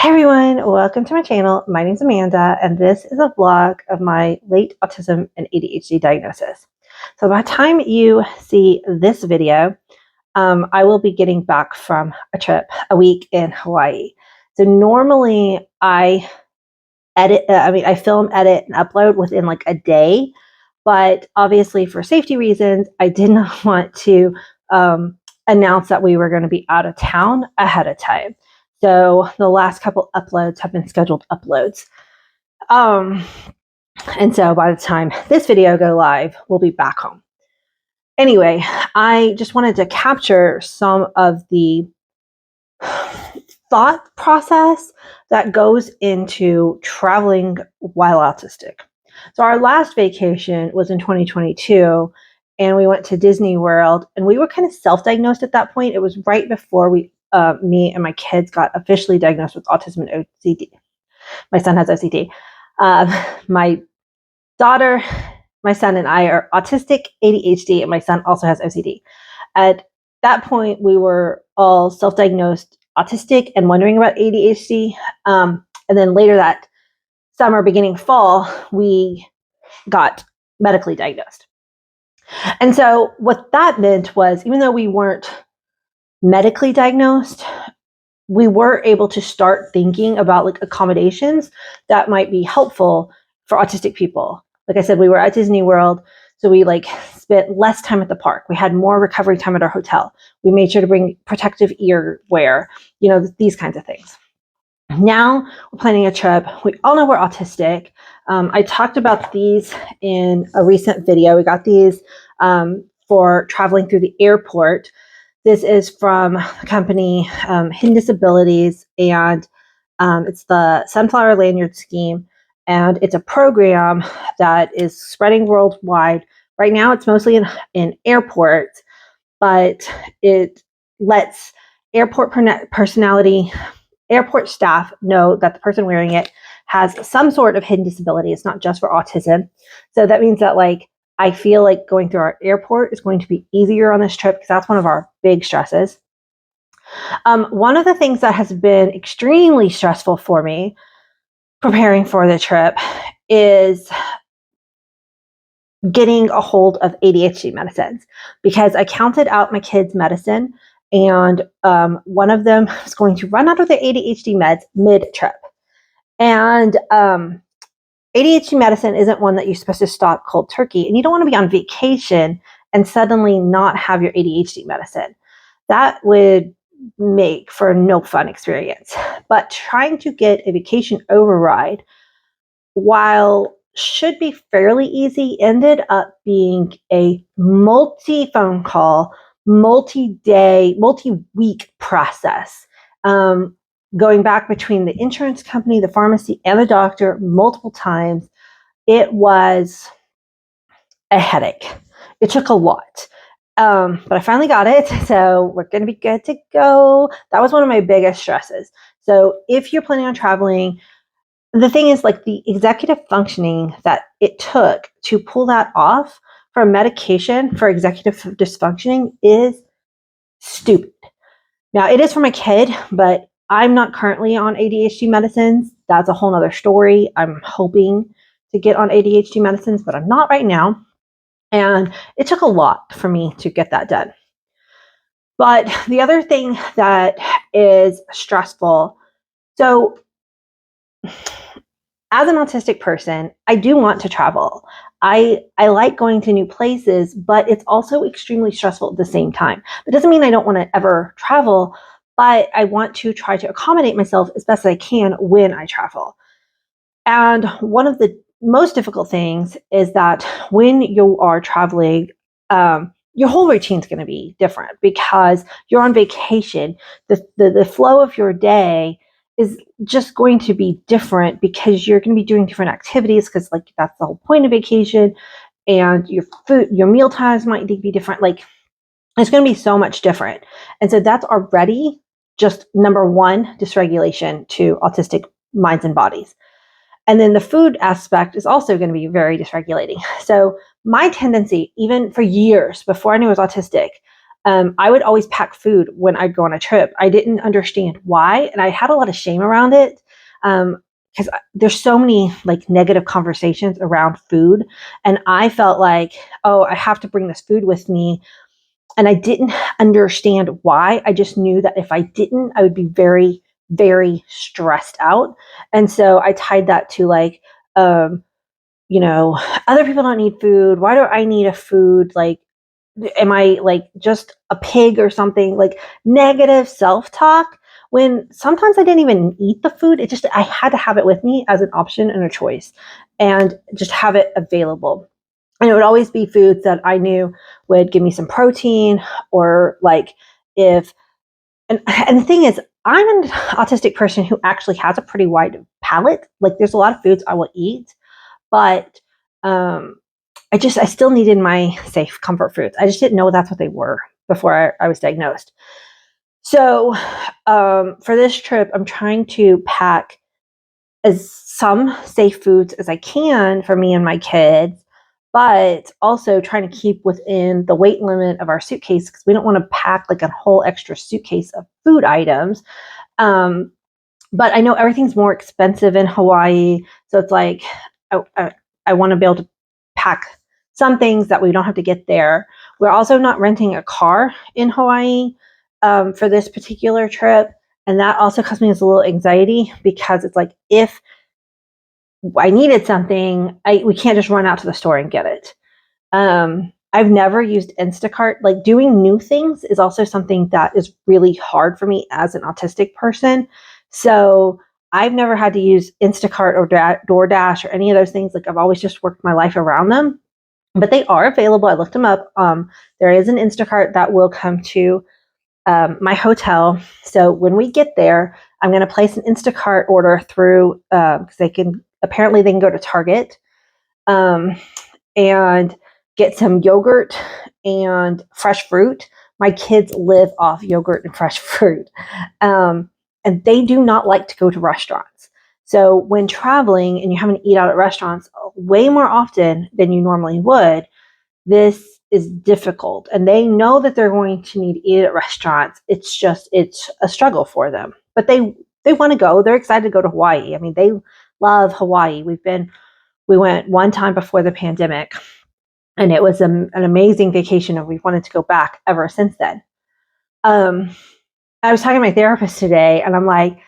Hi everyone, welcome to my channel. My name is Amanda and this is a vlog of my late autism and ADHD diagnosis. So by the time you see this video, I will be getting back from a week in Hawaii. So normally I film, edit, and upload within like a day, but obviously for safety reasons, I did not want to announce that we were going to be out of town ahead of time. So the last couple uploads have been scheduled uploads. And so by the time this video go live, we'll be back home. Anyway, I just wanted to capture some of the thought process that goes into traveling while autistic. So our last vacation was in 2022 and we went to Disney World and we were kind of self-diagnosed at that point. It was right before me and my kids got officially diagnosed with autism and OCD. My son has OCD. My daughter, my son and I are autistic, ADHD, and my son also has OCD. At that point, we were all self-diagnosed autistic and wondering about ADHD. And then later that summer, beginning fall, we got medically diagnosed. And so what that meant was, even though we weren't medically diagnosed, we were able to start thinking about like accommodations that might be helpful for autistic people. Like I said, we were at Disney World, so we like spent less time at the park. We had more recovery time at our hotel. We made sure to bring protective ear wear, these kinds of things. Now we're planning a trip. We all know we're autistic. I talked about these in a recent video. We got these for traveling through the airport. This is from the company Hidden Disabilities, and it's the Sunflower Lanyard Scheme, and it's a program that is spreading worldwide. Right now, it's mostly in airports, but it lets airport staff know that the person wearing it has some sort of hidden disability. It's not just for autism. So that means that I feel like going through our airport is going to be easier on this trip because that's one of our big stresses. One of the things that has been extremely stressful for me preparing for the trip is getting a hold of ADHD medicines, because I counted out my kids' medicine and one of them was going to run out of their ADHD meds mid-trip. And ADHD medicine isn't one that you're supposed to stop cold turkey, and you don't want to be on vacation and suddenly not have your ADHD medicine. That would make for no fun experience. But trying to get a vacation override, while should be fairly easy, ended up being a multi-phone call, multi-day, multi-week process. Going back between the insurance company, the pharmacy, and the doctor multiple times. It was a headache. It took a lot. But I finally got it, so we're going to be good to go. That was one of my biggest stresses. So if you're planning on traveling, the thing is, like, the executive functioning that it took to pull that off for medication for executive dysfunctioning is stupid. Now, it is for my kid, but I'm not currently on ADHD medicines. That's a whole nother story. I'm hoping to get on ADHD medicines, but I'm not right now. And it took a lot for me to get that done. But the other thing that is stressful, so as an autistic person, I do want to travel. I like going to new places, but it's also extremely stressful at the same time. It doesn't mean I don't want to ever travel, but I want to try to accommodate myself as best as I can when I travel. And one of the most difficult things is that when you are traveling, your whole routine is going to be different because you're on vacation. The flow of your day is just going to be different because you're going to be doing different activities, because that's the whole point of vacation. And your food, your meal times might be different. It's going to be so much different. And so that's already just number one dysregulation to autistic minds and bodies. And then the food aspect is also going to be very dysregulating. So my tendency, even for years before I knew I was autistic, I would always pack food when I'd go on a trip. I didn't understand why, and I had a lot of shame around it. Because there's so many like negative conversations around food, and I felt like, oh, I have to bring this food with me, and I didn't understand why. I just knew that if I didn't, I would be very, very stressed out. And so I tied that to like, um, you know, other people don't need food. Why do I need a food? Like, am I like just a pig or something? Like negative self talk. When sometimes I didn't even eat the food, it just, I had to have it with me as an option and a choice and just have it available. And it would always be foods that I knew would give me some protein, or like if, and the thing is, I'm an autistic person who actually has a pretty wide palate. Like there's a lot of foods I will eat, but um, I still needed my safe comfort foods. I just didn't know that's what they were before I was diagnosed. So for this trip, I'm trying to pack as some safe foods as I can for me and my kids, but also trying to keep within the weight limit of our suitcase because we don't want to pack like a whole extra suitcase of food items. Um, but I know everything's more expensive in Hawaii, so it's like I want to be able to pack some things that we don't have to get there. We're also not renting a car in Hawaii for this particular trip, and that also caused me a little anxiety because it's like if I needed something, we can't just run out to the store and get it. I've never used Instacart. Like doing new things is also something that is really hard for me as an autistic person. So I've never had to use Instacart or DoorDash or any of those things. Like I've always just worked my life around them, but they are available. I looked them up. There is an Instacart that will come to my hotel. So when we get there, I'm going to place an Instacart order through because they can go to Target um, and get some yogurt and fresh fruit. My kids live off yogurt and fresh fruit, and they do not like to go to restaurants. So when traveling and you having to eat out at restaurants way more often than you normally would, this is difficult, and they know that they're going to need to eat at restaurants. It's a struggle for them, but they want to go. They're excited to go to Hawaii. I mean, they love Hawaii. We went one time before the pandemic, and it was an amazing vacation, and we've wanted to go back ever since then. um I was talking to my therapist today, and I'm like,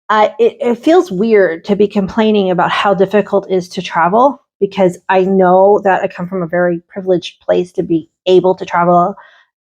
it feels weird to be complaining about how difficult it is to travel, because I know that I come from a very privileged place to be able to travel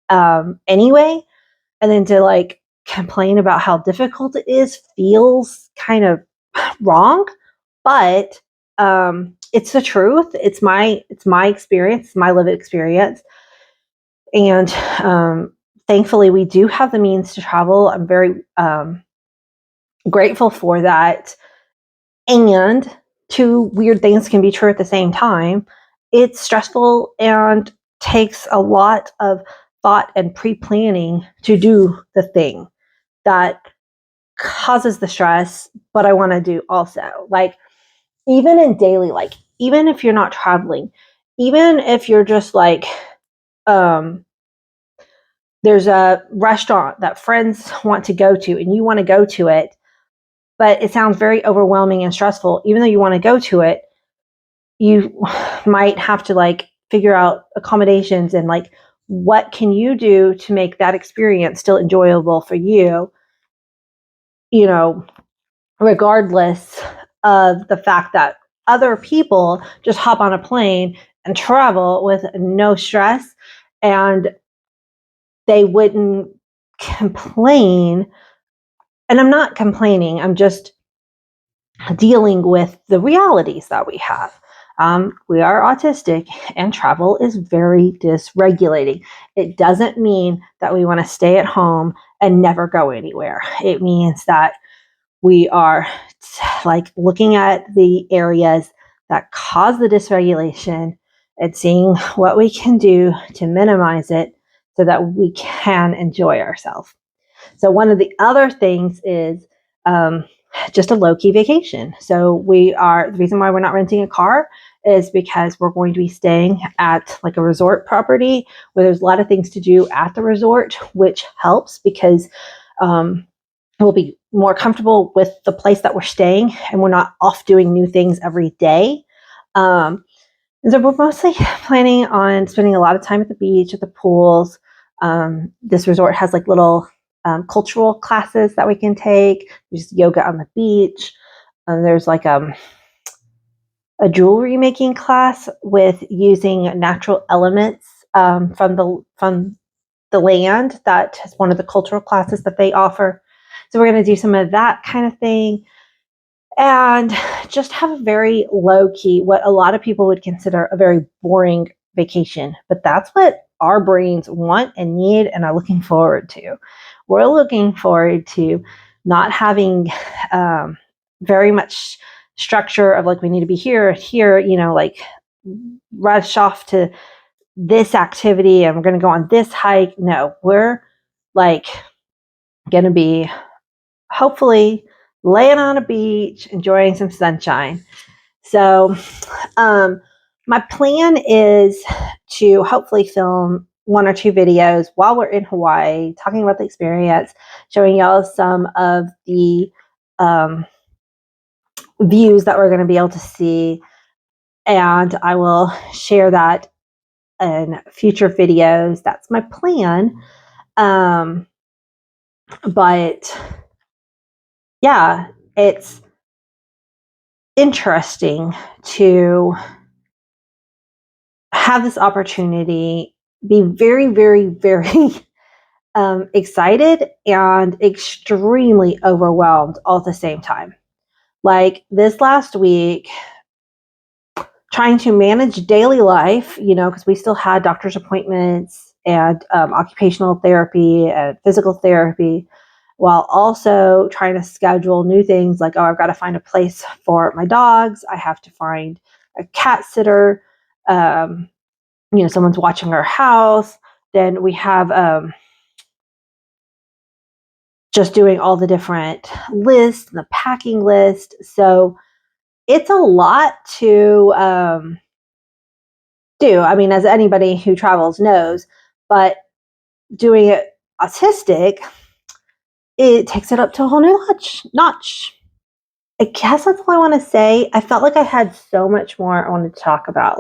anyway. And then to like complain about how difficult it is feels kind of wrong. But it's the truth. It's my experience, it's my lived experience. And thankfully, we do have the means to travel. I'm very grateful for that. And two weird things can be true at the same time. It's stressful and takes a lot of thought and pre-planning to do the thing that causes the stress, but I want to do also. Like even in daily life, even if you're not traveling, even if you're just like um there's a restaurant that friends want to go to and you want to go to it, but it sounds very overwhelming and stressful. Even though you want to go to it, you might have to like figure out accommodations and like what can you do to make that experience still enjoyable for you, you know, regardless of the fact that other people just hop on a plane and travel with no stress, and they wouldn't complain. And I'm not complaining, I'm just dealing with the realities that we have. We are autistic, and travel is very dysregulating. It doesn't mean that we want to stay at home and never go anywhere. It means that we are like looking at the areas that cause the dysregulation and seeing what we can do to minimize it so that we can enjoy ourselves. So one of the other things is just a low-key vacation. So the reason why we're not renting a car is because we're going to be staying at like a resort property where there's a lot of things to do at the resort, which helps because we'll be more comfortable with the place that we're staying and we're not off doing new things every day. And so we're mostly planning on spending a lot of time at the beach, at the pools. This resort has like little cultural classes that we can take. There's yoga on the beach. There's like a jewelry making class with using natural elements from the land. That is one of the cultural classes that they offer. So we're going to do some of that kind of thing and just have a very low key, what a lot of people would consider a very boring vacation. But that's what our brains want and need and are looking forward to. We're looking forward to not having very much structure of like, we need to be here, like rush off to this activity and we're going to go on this hike. No, we're like going to be hopefully laying on a beach, enjoying some sunshine. So, my plan is to hopefully film one or two videos while we're in Hawaii, talking about the experience, showing y'all some of the views that we're going to be able to see. And I will share that in future videos. That's my plan. But yeah, it's interesting to have this opportunity, be very, very, very excited and extremely overwhelmed all at the same time. Like this last week, trying to manage daily life, because we still had doctor's appointments and occupational therapy and physical therapy, while also trying to schedule new things like, I've got to find a place for my dogs. I have to find a cat sitter. Someone's watching our house. Then we have just doing all the different lists, the packing list. So it's a lot to do. I mean, as anybody who travels knows, but doing it autistic, it takes it up to a whole new notch. I guess that's all I want to say. I felt like I had so much more I wanted to talk about.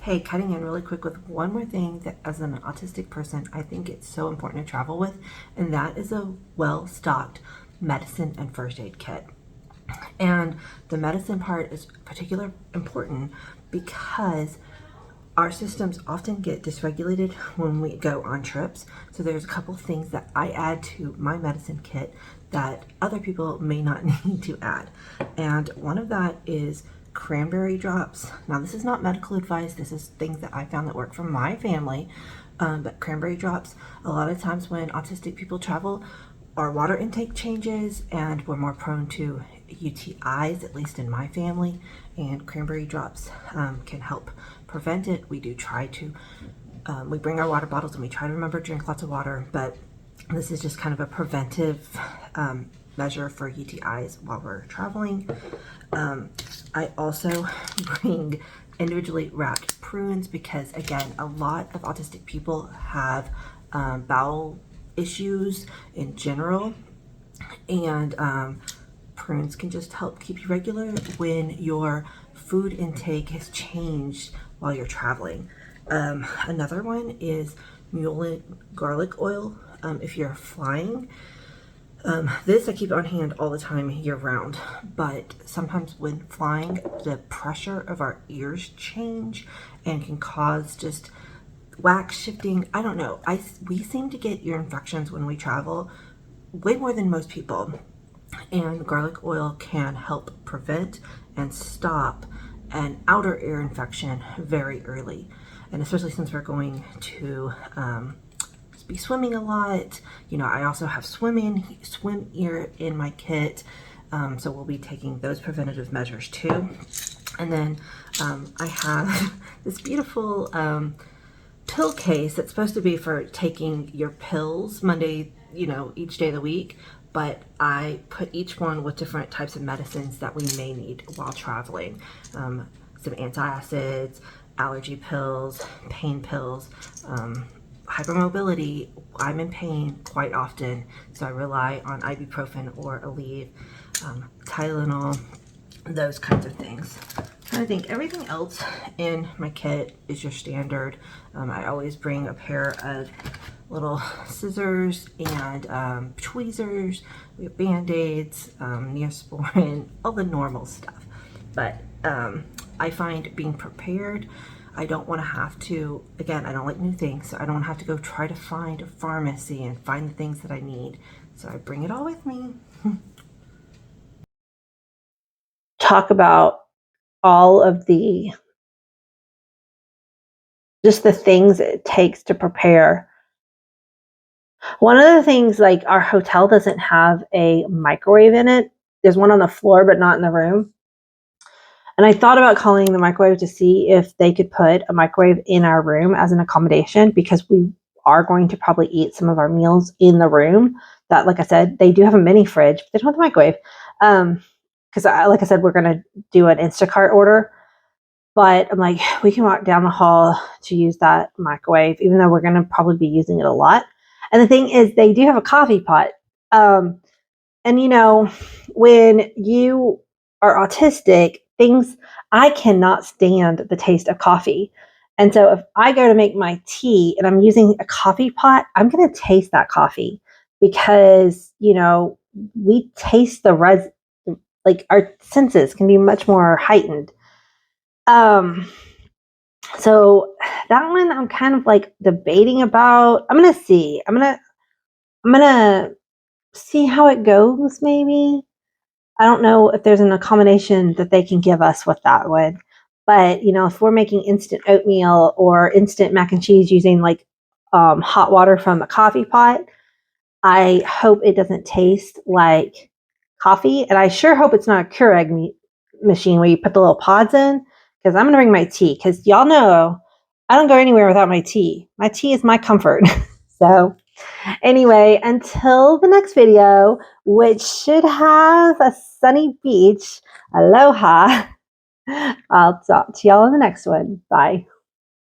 Hey, cutting in really quick with one more thing that as an autistic person, I think it's so important to travel with, and that is a well-stocked medicine and first aid kit. And the medicine part is particularly important because our systems often get dysregulated when we go on trips. So there's a couple things that I add to my medicine kit that other people may not need to add. And one of that is cranberry drops. Now this is not medical advice. This is things that I found that work for my family. But cranberry drops, a lot of times when autistic people travel, our water intake changes and we're more prone to UTIs, at least in my family, and cranberry drops can help prevent it. We do try to, we bring our water bottles and we try to remember to drink lots of water, but this is just kind of a preventive measure for UTIs while we're traveling. I also bring individually wrapped prunes because, again, a lot of autistic people have bowel issues in general, and prunes can just help keep you regular when your food intake has changed while you're traveling. Another one is mule garlic oil if you're flying. This I keep on hand all the time year round, but sometimes when flying, the pressure of our ears change and can cause just wax shifting. I don't know. We seem to get ear infections when we travel way more than most people, and garlic oil can help prevent and stop an outer ear infection very early, and especially since we're going to be swimming a lot. I also have swim ear in my kit, so we'll be taking those preventative measures too. And then I have this beautiful pill case that's supposed to be for taking your pills Monday, each day of the week, but I put each one with different types of medicines that we may need while traveling. Some antacids, allergy pills, pain pills, hypermobility. I'm in pain quite often, so I rely on ibuprofen or Aleve, Tylenol, those kinds of things. I think everything else in my kit is your standard. I always bring a pair of little scissors and tweezers. We have Band-Aids, Neosporin, all the normal stuff. But I find being prepared, I don't want to have to, again, I don't like new things, so I don't have to go try to find a pharmacy and find the things that I need. So I bring it all with me. Talk about all of the just the things it takes to prepare. One of the things, like, our hotel doesn't have a microwave in it. There's one on the floor, but not in the room. And I thought about calling the microwave to see if they could put a microwave in our room as an accommodation, because we are going to probably eat some of our meals in the room. That, like I said, they do have a mini fridge, but they don't have the microwave. Because, like I said, we're going to do an Instacart order. But I'm like, we can walk down the hall to use that microwave, even though we're going to probably be using it a lot. And the thing is, they do have a coffee pot. And when you are autistic, I cannot stand the taste of coffee. And so if I go to make my tea and I'm using a coffee pot, I'm going to taste that coffee, because, we taste like, our senses can be much more heightened. So that one I'm kind of like debating about. I'm gonna see how it goes, maybe. I don't know if there's an accommodation that they can give us with that one. But, if we're making instant oatmeal or instant mac and cheese using, like, hot water from a coffee pot, I hope it doesn't taste like coffee. And I sure hope it's not a Keurig machine where you put the little pods in, because I'm going to bring my tea, because y'all know I don't go anywhere without my tea. My tea is my comfort. So anyway, until the next video, which should have a sunny beach, aloha. I'll talk to y'all in the next one. Bye.